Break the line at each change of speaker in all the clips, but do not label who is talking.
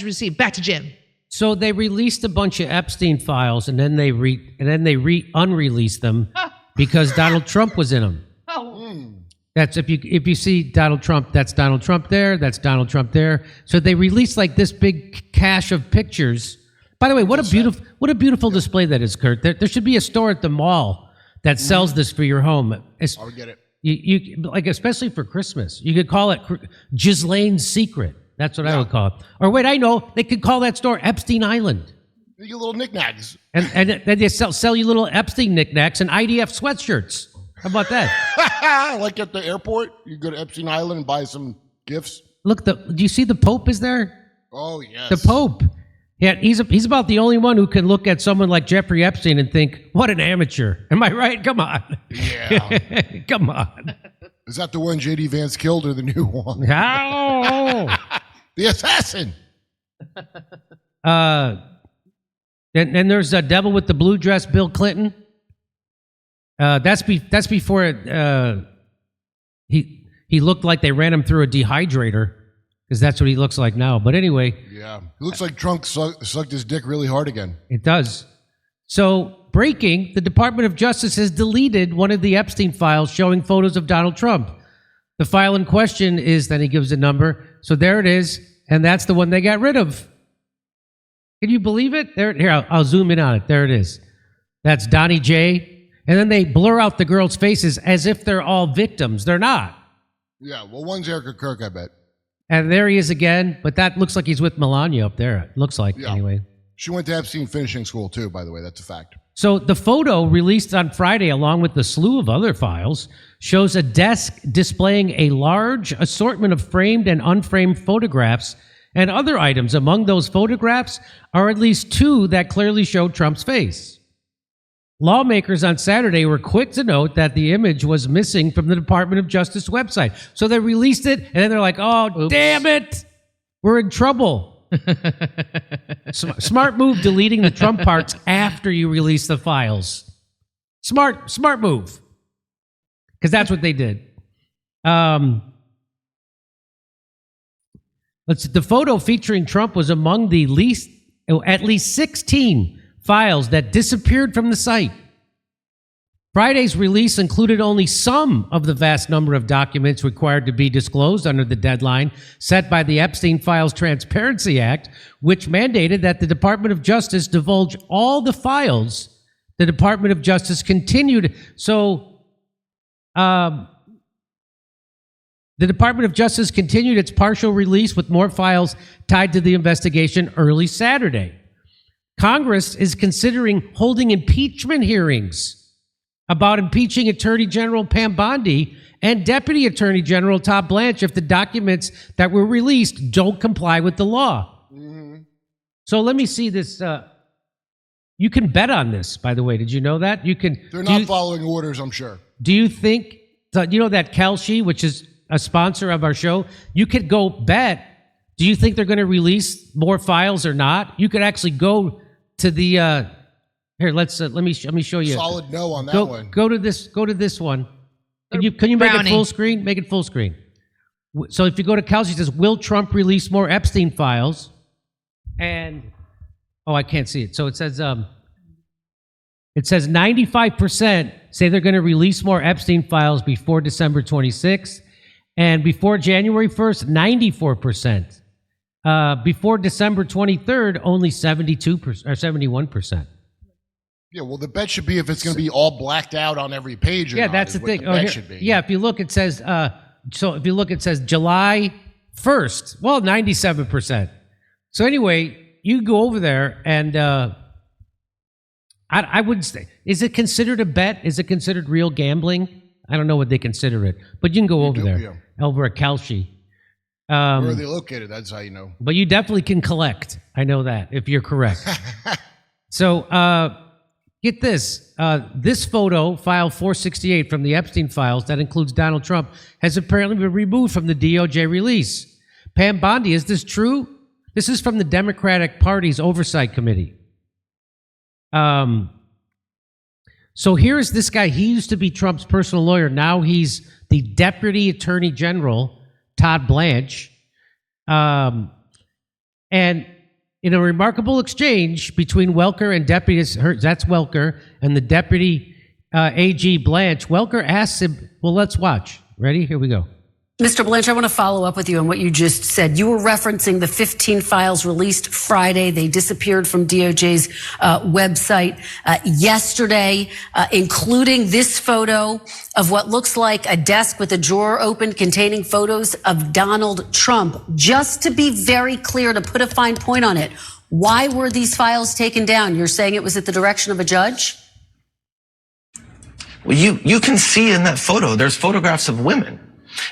received. Back to Jim.
So they released a bunch of Epstein files, and then they unreleased them because Donald Trump was in them. That's if you see Donald Trump, that's Donald Trump there, that's Donald Trump there. So they released like this big cache of pictures. By the way, what a beautiful display that is, Kurt. There should be a store at the mall that sells this for your home.
I would get it.
You like, especially for Christmas. You could call it Ghislaine's Secret. That's what I would call it. Or wait, I know, they could call that store Epstein Island.
You get little knickknacks.
And then they sell you little Epstein knickknacks and IDF sweatshirts. How about that?
Like at the airport, you go to Epstein Island and buy some gifts.
Look, do you see the Pope is there?
Oh, yes.
The Pope. Yeah, he's about the only one who can look at someone like Jeffrey Epstein and think, what an amateur. Am I right? Come on.
Yeah.
Come on.
Is that the one J.D. Vance killed or the new one?
Oh.
The assassin.
And there's a devil with the blue dress, Bill Clinton. That's before he looked like they ran him through a dehydrator, because that's what he looks like now. But anyway.
Yeah. He looks like Trump sucked his dick really hard again.
It does. So, breaking, the Department of Justice has deleted one of the Epstein files showing photos of Donald Trump. The file in question is, then he gives a number. So there it is, and that's the one they got rid of. Can you believe it? Here, I'll zoom in on it. There it is. That's Donnie J. And then they blur out the girls' faces as if they're all victims. They're not.
Yeah, well, one's Erica Kirk, I bet.
And there he is again, but that looks like he's with Melania up there. It looks like, anyway.
She went to Epstein finishing school, too, by the way. That's a fact.
So the photo released on Friday, along with the slew of other files, shows a desk displaying a large assortment of framed and unframed photographs and other items. Among those photographs are at least two that clearly show Trump's face. Lawmakers on Saturday were quick to note that the image was missing from the Department of Justice website. So they released it, and then they're like, oh, oops. Damn it, we're in trouble. Smart move, deleting the Trump parts after you release the files. Smart move. Because that's what they did. The photo featuring Trump was among at least 16 files that disappeared from the site. Friday's release included only some of the vast number of documents required to be disclosed under the deadline set by the Epstein Files Transparency Act, which mandated that the Department of Justice divulge all the files. The Department of Justice continued. So, the Department of Justice continued its partial release with more files tied to the investigation early Saturday. Congress is considering holding impeachment hearings about impeaching Attorney General Pam Bondi and Deputy Attorney General Todd Blanche if the documents that were released don't comply with the law. Mm-hmm. So let me see this. You can bet on this, by the way. Did you know that? You can.
They're not following orders, I'm sure.
Do you think, you know that Kelsey, which is a sponsor of our show, you could go bet. Do you think they're going to release more files or not? You could actually go to the here. Let me show you.
Solid no on that one.
Go to this one. Can you make it full screen? Make it full screen. So if you go to Kelsey, it says, "Will Trump release more Epstein files?" And I can't see it. So it says 95% say they're going to release more Epstein files before December 26th, and before January 1st, 94%. Before December 23rd, only 72% or 71%.
Yeah, well, the bet should be if it's going to be all blacked out on every page.
Yeah, that's the thing. Yeah, if you look, it says. It says July 1st. Well, 97%. So anyway, you go over there, and I would say, is it considered a bet? Is it considered real gambling? I don't know what they consider it, but you can go over there, over at Kelsey.
Where are they located? That's how you know.
But you definitely can collect. I know that, if you're correct. So, get this. This photo, file 468 from the Epstein files, that includes Donald Trump, has apparently been removed from the DOJ release. Pam Bondi, is this true? This is from the Democratic Party's Oversight Committee. So here's this guy. He used to be Trump's personal lawyer. Now he's the Deputy Attorney General, Todd Blanche. And in a remarkable exchange between Welker and that's Welker, and the deputy AG Blanche, Welker asks him, well, let's watch. Ready? Here we go.
Mr. Blanche, I want to follow up with you on what you just said. You were referencing the 15 files released Friday. They disappeared from DOJ's website yesterday, including this photo of what looks like a desk with a drawer open containing photos of Donald Trump. Just to be very clear, to put a fine point on it, why were these files taken down? You're saying it was at the direction of a judge?
Well, you can see in that photo, there's photographs of women.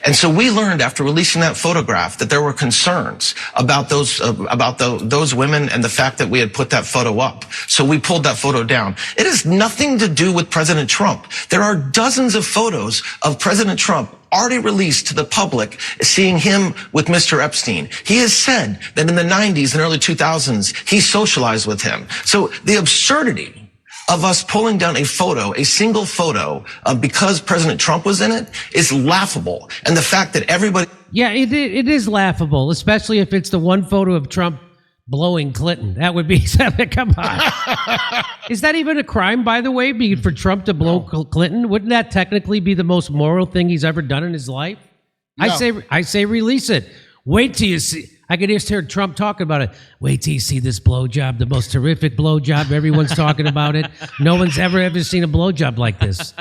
And so we learned after releasing that photograph that there were concerns about those women and the fact that we had put that photo up. So we pulled that photo down. It has nothing to do with President Trump. There are dozens of photos of President Trump already released to the public, seeing him with Mr. Epstein. He has said that in the 90s and early 2000s, he socialized with him. So the absurdity of us pulling down a single photo, because President Trump was in it, is laughable. And the fact that everybody...
Yeah, it is laughable, especially if it's the one photo of Trump blowing Clinton. That would be something. Come on. Is that even a crime, by the way, for Trump to blow Clinton? Wouldn't that technically be the most moral thing he's ever done in his life? No. I say release it. Wait till you see... I could just hear Trump talking about it. Wait till you see this blowjob, the most terrific blowjob. Everyone's talking about it. No one's ever seen a blowjob like this.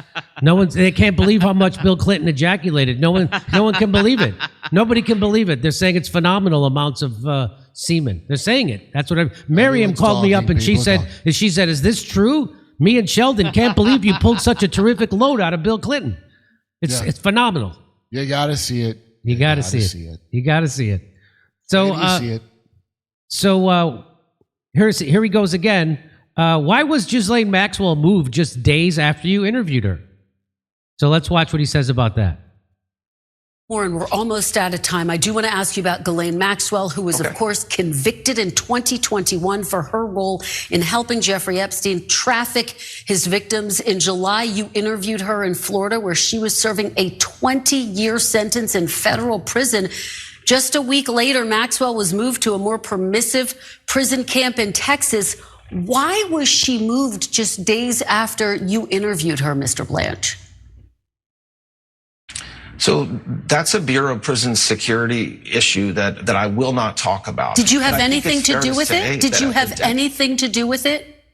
They can't believe how much Bill Clinton ejaculated. No one can believe it. Nobody can believe it. They're saying it's phenomenal amounts of semen. They're saying it. That's what Miriam called me up and she said, is this true? Me and Sheldon can't believe you pulled such a terrific load out of Bill Clinton. It's phenomenal.
You got to see it.
You got to see it. You got to see it. So, here he goes again. Why was Ghislaine Maxwell moved just days after you interviewed her? So let's watch what he says about that.
Warren, we're almost out of time. I do want to ask you about Ghislaine Maxwell, who was, of course, convicted in 2021 for her role in helping Jeffrey Epstein traffic his victims. In July, you interviewed her in Florida, where she was serving a 20-year sentence in federal prison. Just a week later, Maxwell was moved to a more permissive prison camp in Texas. Why was she moved just days after you interviewed her, Mr. Blanche?
So that's a Bureau of Prison Security issue that I will not talk about.
Did you have anything to do with it? Did you have anything to do with it?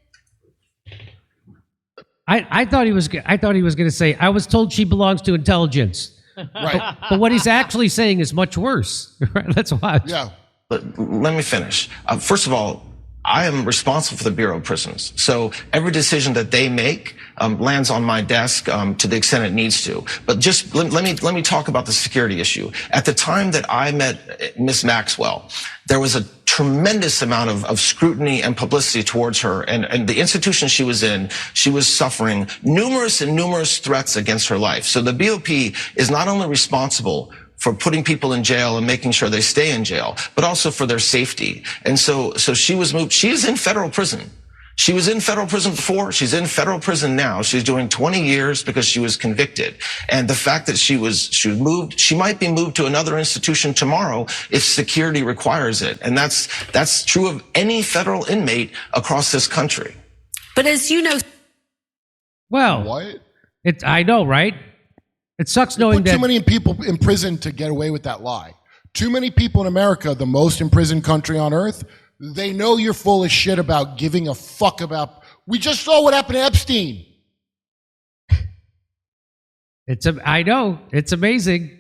I thought he was going to say, I was told she belongs to intelligence. Right. But what he's actually saying is much worse. Let's watch.
Yeah.
But let me finish. First of all, I am responsible for the Bureau of Prisons. So every decision that they make lands on my desk to the extent it needs to. But just let me talk about the security issue. At the time that I met Ms. Maxwell, there was a tremendous amount of scrutiny and publicity towards her, and the institution she was in, she was suffering numerous threats against her life. So the BOP is not only responsible for putting people in jail and making sure they stay in jail, but also for their safety. And so she was moved. She is in federal prison. She was in federal prison before. She's in federal prison now. She's doing 20 years because she was convicted. And the fact that she was moved, she might be moved to another institution tomorrow if security requires it. And that's true of any federal inmate across this country.
But as you know,
well,
what?
I know, right? It sucks knowing that
too many people in prison to get away with that lie. Too many people in America, the most imprisoned country on earth, they know you're full of shit about giving a fuck about. We just saw what happened to Epstein.
I know. It's amazing.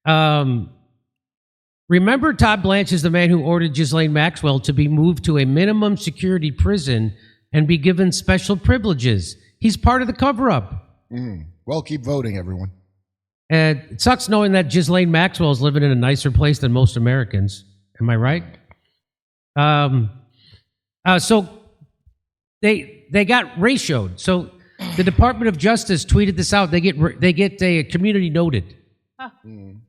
Remember, Todd Blanche is the man who ordered Ghislaine Maxwell to be moved to a minimum security prison and be given special privileges. He's part of the cover-up.
Well, keep voting, everyone.
And it sucks knowing that Ghislaine Maxwell is living in a nicer place than most Americans. Am I right? So they got ratioed. So the Department of Justice tweeted this out. They get a community noted.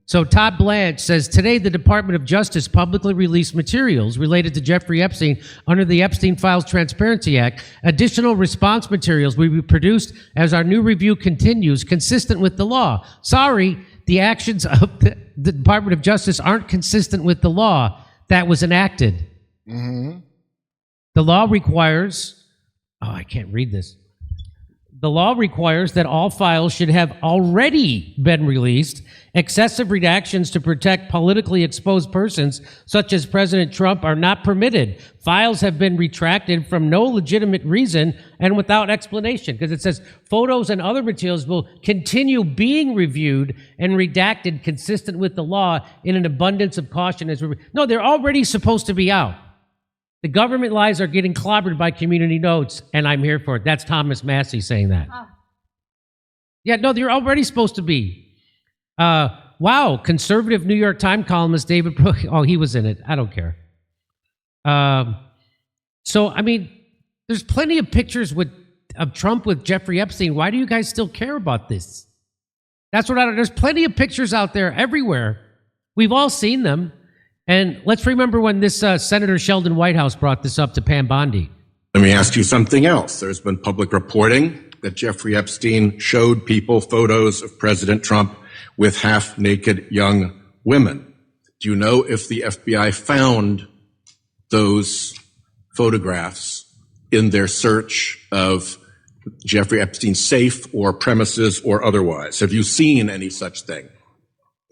So Todd Blanche says, today the Department of Justice publicly released materials related to Jeffrey Epstein under the Epstein Files Transparency Act. Additional response materials will be produced as our new review continues, consistent with the law. Sorry, the actions of the Department of Justice aren't consistent with the law that was enacted.
Mm-hmm.
The law requires, I can't read this. The law requires that all files should have already been released. Excessive redactions to protect politically exposed persons, such as President Trump, are not permitted. Files have been retracted from no legitimate reason and without explanation, because it says photos and other materials will continue being reviewed and redacted consistent with the law in an abundance of caution. No, they're already supposed to be out. The government lies are getting clobbered by community notes, and I'm here for it. That's Thomas Massey saying that. Yeah, no, they're already supposed to be. Wow, conservative New York Times columnist David he was in it. I don't care. So, I mean, there's plenty of pictures of Trump with Jeffrey Epstein. Why do you guys still care about this? That's what I don't. There's plenty of pictures out there everywhere. We've all seen them. And let's remember when this Senator Sheldon Whitehouse brought this up to Pam Bondi.
Let me ask you something else. There's been public reporting that Jeffrey Epstein showed people photos of President Trump with half-naked young women. Do you know if the FBI found those photographs in their search of Jeffrey Epstein's safe or premises or otherwise? Have you seen any such thing?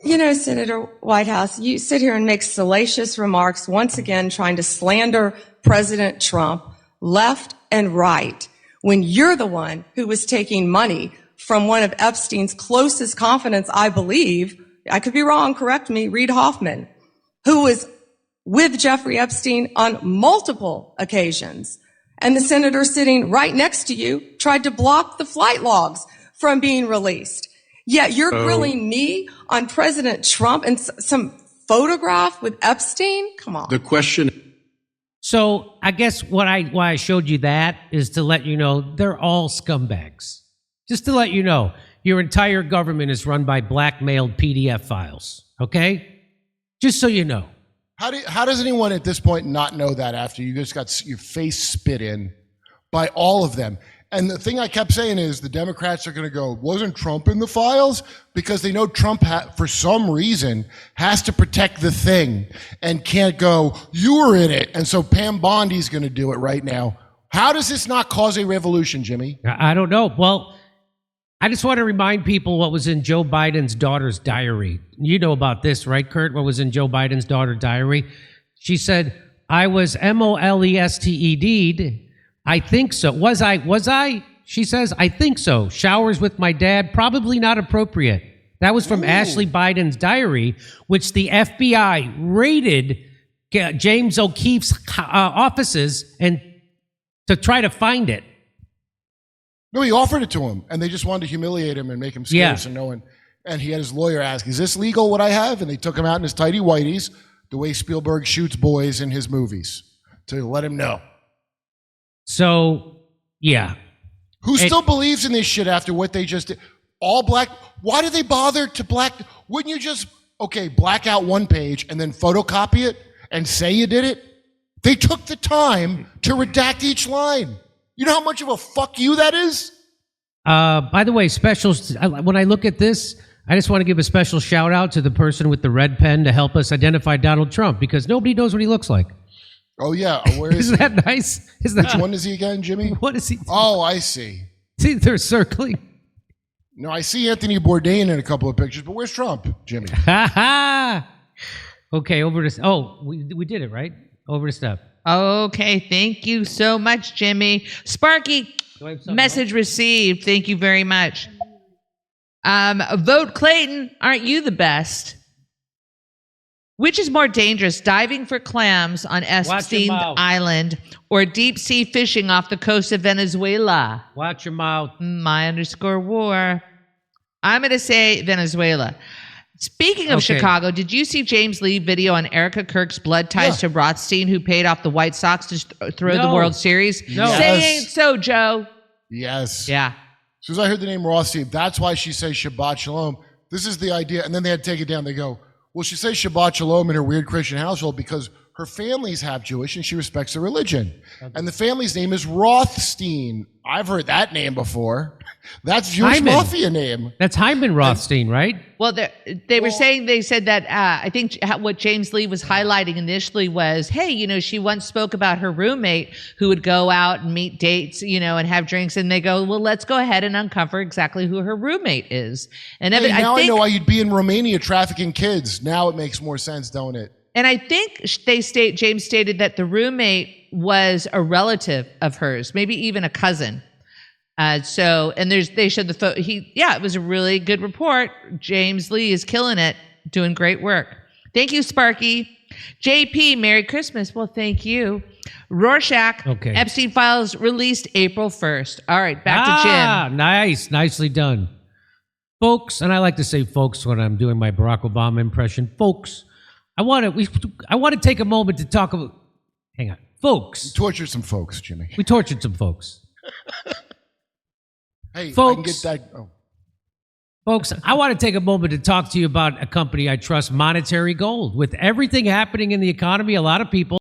You know, Senator Whitehouse, you sit here and make salacious remarks, once again trying to slander President Trump left and right, when you're the one who was taking money from one of Epstein's closest confidants, I believe, I could be wrong, correct me, Reid Hoffman, who was with Jeffrey Epstein on multiple occasions. And the senator sitting right next to you tried to block the flight logs from being released. Yet you're grilling me on President Trump and some photograph with Epstein? Come on.
The question.
So I guess why I showed you that is to let you know they're all scumbags. Just to let you know, your entire government is run by blackmailed PDF files. Okay? Just so you know.
How does anyone at this point not know that after you just got your face spit in by all of them? And the thing I kept saying is the Democrats are going to go, wasn't Trump in the files? Because they know Trump, for some reason, has to protect the thing and can't go, you were in it. And so Pam Bondi's going to do it right now. How does this not cause a revolution, Jimmy?
I don't know. Well, I just want to remind people what was in Joe Biden's daughter's diary. You know about this, right, Kurt? What was in Joe Biden's daughter's diary? She said, I was molested. I think so. Was I? She says, I think so. Showers with my dad, probably not appropriate. That was from Ashley Biden's diary, which the FBI raided James O'Keefe's offices and to try to find it.
No, he offered it to him, and they just wanted to humiliate him and make him scared. So no one, and he had his lawyer ask, is this legal, what I have? And they took him out in his tighty whities, the way Spielberg shoots boys in his movies, to let him know.
So, yeah.
Who still believes in this shit after what they just did? All black. Why do they bother to black? Wouldn't you just, black out one page and then photocopy it and say you did it? They took the time to redact each line. You know how much of a fuck you that is?
By the way, specials, when I look at this, I just want to give a special shout out to the person with the red pen to help us identify Donald Trump, because nobody knows what he looks like.
Oh, yeah. Where is
Isn't that nice?
Which one is he again, Jimmy?
What is he?
Oh, I see.
See, they're circling.
No, I see Anthony Bourdain in a couple of pictures, but where's Trump, Jimmy?
Ha ha! Okay, over to... we did it, right? Over to Steph.
Okay, thank you so much, Jimmy. Sparky, message received. Thank you very much. Vote Clayton, aren't you the best? Which is more dangerous, diving for clams on Epstein's Island or deep sea fishing off the coast of Venezuela?
Watch your mouth.
My_war. I'm going to say Venezuela. Speaking of Chicago, did you see James Lee video on Erica Kirk's blood ties to Rothstein, who paid off the White Sox to throw the World Series?
No.
Say ain't so, Joe.
Yes.
Yeah.
As soon as I heard the name Rothstein, that's why she says Shabbat Shalom. This is the idea. And then they had to take it down. They go, well, she says Shabbat Shalom in her weird Christian household because her family's half Jewish and she respects the religion. Okay. And the family's name is Rothstein. I've heard that name before. That's Jewish
Hyman.
mafia name.
That's Hyman Rothstein, right?
Well, they said that I think what James Lee was highlighting initially was, hey, she once spoke about her roommate who would go out and meet dates, and have drinks. And they go, well, let's go ahead and uncover exactly who her roommate is. And
Hey, now I
think,
know why you'd be in Romania trafficking kids. Now it makes more sense, don't it?
And I think James stated that the roommate was a relative of hers, maybe even a cousin. They showed the photo. It was a really good report. James Lee is killing it, doing great work. Thank you, Sparky. JP, Merry Christmas. Well, thank you. Rorschach,
Okay.
Epstein files released April 1st. All right, back to Jim.
Nice. Nicely done. Folks, and I like to say folks when I'm doing my Barack Obama impression. Folks, I want to take a moment to talk about, hang on. Folks.
Torture some folks, Jimmy.
We tortured some folks.
Hey,
folks,
I can get that. Oh.
Folks, I want to take a moment to talk to you about a company I trust, Monetary Gold. With everything happening in the economy, a lot of people